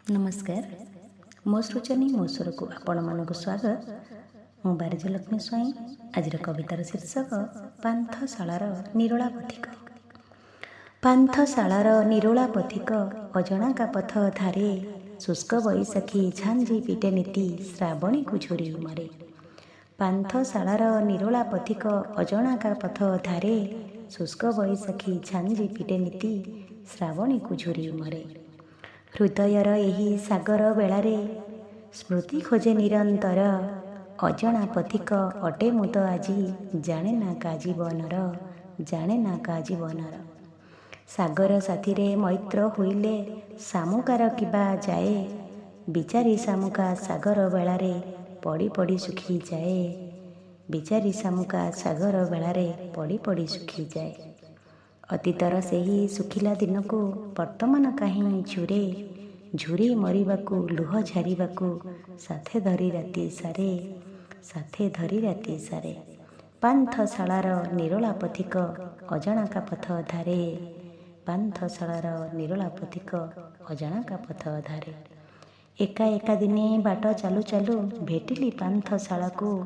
नमस्कार मो सृजनी मो स्वर को आपण मानक स्वागत मु बारिजलक्ष्मी स्वाई। आज कवितार शीर्षक पान्थशालार निरोला पथिक। पान्थशालार निरोला पथिक अजणाका पथ धारे शुष्क बैशाखी झांझी पिटे नीति श्रावणी को झुरी मरे। पान्थशालार निरोला पथिक अजणाका पथ धारे शुष्क बैशाखी झांझी पिटे नीति श्रावणी को झुरी मरे। हृदयर एही सागर बेलारे स्मृति खोजे निरंतर अजणा पथिक अटे मुद आजी जाने ना का जीवनर जाने ना का जीवनर। सागर साथी रे मैत्र होइले सामुकार किबा जाए बिचारी सामुका सागर बेलारे पड़ी पड़ी सुखी जाए बिचारी सामुका सागर बेलारे पड़ी पड़ी सुखी जाए। अतीतर सेही सुखिला दिन को वर्तमान कहीं झुरे झुरी मरिबाकू लुह झारिबाकू साथे धरी राति सारे साथे धरी राति सारे। पान्थशालार निरोला पथिक अजणा का पथ धारे पान्थशालार निरोला पथिक अजणा का पथ धारे। एका एका दिने बाट चालू चालू भेटिली पान्थशाला को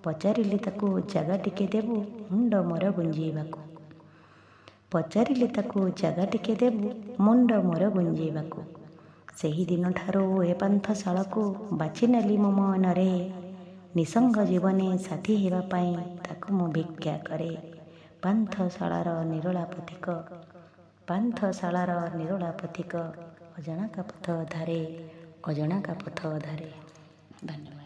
पचारिली ताकू जागा टिके देबू मुंड मोर गुंजेबाकू पचारिली ताकू जागा टिके देबू मुंड मोर गुंजेबाकू। सेही दिन ठारू ए पान्थशाला को बाछि नेली मो मनरे निसंग जीवने साथी हेबा पाई ताकू मु भिक्षा करे। पान्थशालार निरोला पथिक पान्थशालार निरोला पथिक अजणा का पथ धारे अजणा का पथ धारे। धन्यवाद।